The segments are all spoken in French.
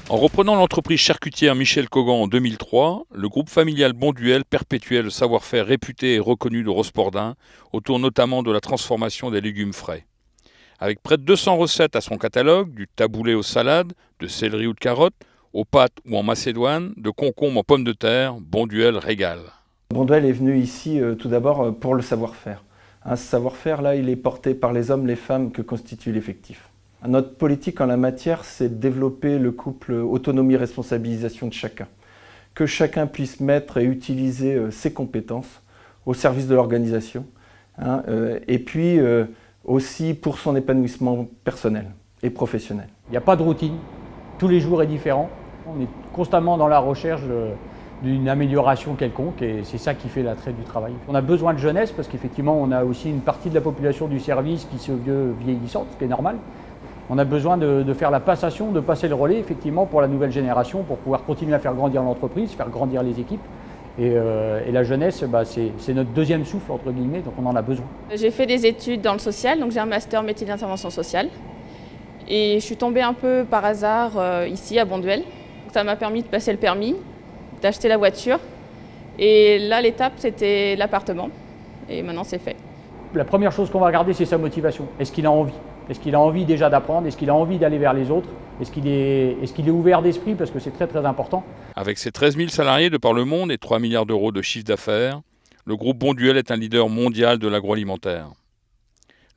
En reprenant l'entreprise charcutière Michel Cogan en 2003, le groupe familial Bonduelle perpétuait le savoir-faire réputé et reconnu de Rospordin, autour notamment de la transformation des légumes frais. Avec près de 200 recettes à son catalogue, du taboulé aux salades, de céleri ou de carottes, aux pâtes ou en macédoine, de concombres en pommes de terre, Bonduelle régale. Bonduelle est venu ici tout d'abord pour le savoir-faire. Ce savoir-faire-là, il est porté par les hommes, les femmes que constitue l'effectif. Notre politique en la matière, c'est de développer le couple autonomie-responsabilisation de chacun. Que chacun puisse mettre et utiliser ses compétences au service de l'organisation, et puis aussi pour son épanouissement personnel et professionnel. Il n'y a pas de routine, tous les jours est différent. On est constamment dans la recherche d'une amélioration quelconque et c'est ça qui fait l'attrait du travail. On a besoin de jeunesse parce qu'effectivement on a aussi une partie de la population du service qui se veut vieillissante, ce qui est normal. On a besoin de faire la passation, de passer le relais effectivement pour la nouvelle génération, pour pouvoir continuer à faire grandir l'entreprise, faire grandir les équipes. Et la jeunesse, c'est notre deuxième souffle entre guillemets, donc on en a besoin. J'ai fait des études dans le social, donc j'ai un master métier d'intervention sociale. Et je suis tombée un peu par hasard ici à Bonduelle. Ça m'a permis de passer le permis, d'acheter la voiture. Et là, l'étape, c'était l'appartement. Et maintenant, c'est fait. La première chose qu'on va regarder, c'est sa motivation. Est-ce qu'il a envie ? Est-ce qu'il a envie déjà d'apprendre ? Est-ce qu'il a envie d'aller vers les autres ? Est-ce qu'il est ouvert d'esprit ? Parce que c'est très très important. Avec ses 13 000 salariés de par le monde et 3 milliards d'euros de chiffre d'affaires, le groupe Bonduelle est un leader mondial de l'agroalimentaire.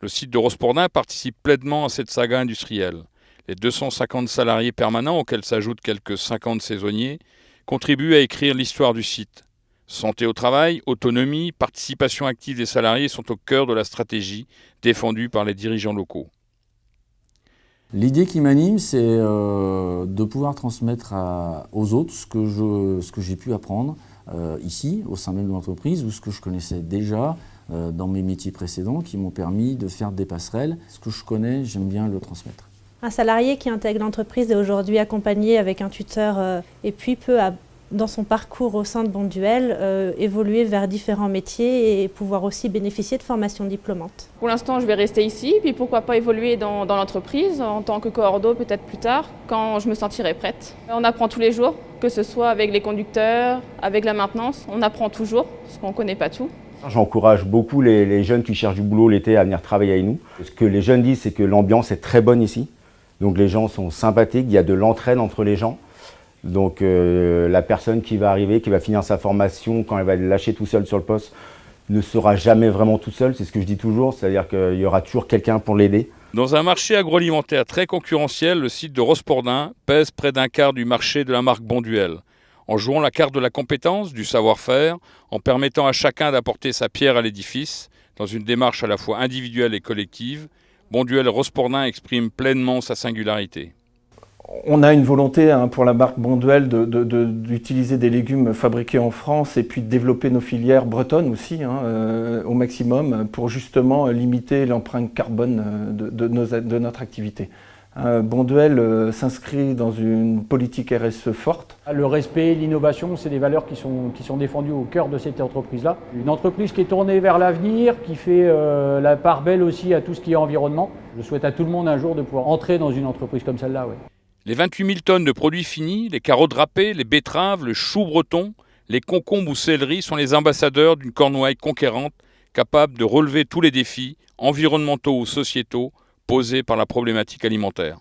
Le site de Rospordin participe pleinement à cette saga industrielle. Les 250 salariés permanents, auxquels s'ajoutent quelques 50 saisonniers, contribuent à écrire l'histoire du site. Santé au travail, autonomie, participation active des salariés sont au cœur de la stratégie défendue par les dirigeants locaux. L'idée qui m'anime, c'est de pouvoir transmettre aux autres ce que j'ai pu apprendre ici, au sein même de l'entreprise, ou ce que je connaissais déjà dans mes métiers précédents, qui m'ont permis de faire des passerelles. Ce que je connais, j'aime bien le transmettre. Un salarié qui intègre l'entreprise est aujourd'hui accompagné avec un tuteur et puis peut, dans son parcours au sein de Bonduelle, évoluer vers différents métiers et pouvoir aussi bénéficier de formations diplômantes. Pour l'instant, je vais rester ici, puis pourquoi pas évoluer dans l'entreprise en tant que coordo peut-être plus tard, quand je me sentirai prête. On apprend tous les jours, que ce soit avec les conducteurs, avec la maintenance, on apprend toujours, parce qu'on ne connaît pas tout. J'encourage beaucoup les jeunes qui cherchent du boulot l'été à venir travailler avec nous. Ce que les jeunes disent, c'est que l'ambiance est très bonne ici. Donc les gens sont sympathiques, il y a de l'entraide entre les gens. Donc la personne qui va arriver, qui va finir sa formation, quand elle va lâcher tout seul sur le poste, ne sera jamais vraiment tout seul, c'est ce que je dis toujours, c'est-à-dire qu'il y aura toujours quelqu'un pour l'aider. Dans un marché agroalimentaire très concurrentiel, le site de Rospordin pèse près d'un quart du marché de la marque Bonduelle. En jouant la carte de la compétence, du savoir-faire, en permettant à chacun d'apporter sa pierre à l'édifice, dans une démarche à la fois individuelle et collective, Bonduelle Rospordin exprime pleinement sa singularité. On a une volonté pour la marque Bonduelle d'utiliser des légumes fabriqués en France et puis de développer nos filières bretonnes aussi au maximum pour justement limiter l'empreinte carbone de notre activité. Bonduelle s'inscrit dans une politique RSE forte. Le respect, l'innovation, c'est des valeurs qui sont défendues au cœur de cette entreprise-là. Une entreprise qui est tournée vers l'avenir, qui fait la part belle aussi à tout ce qui est environnement. Je souhaite à tout le monde un jour de pouvoir entrer dans une entreprise comme celle-là. Ouais. Les 28 000 tonnes de produits finis, les carottes râpées, les betteraves, le chou breton, les concombres ou céleri sont les ambassadeurs d'une Cornouaille conquérante capable de relever tous les défis, environnementaux ou sociétaux, posés par la problématique alimentaire.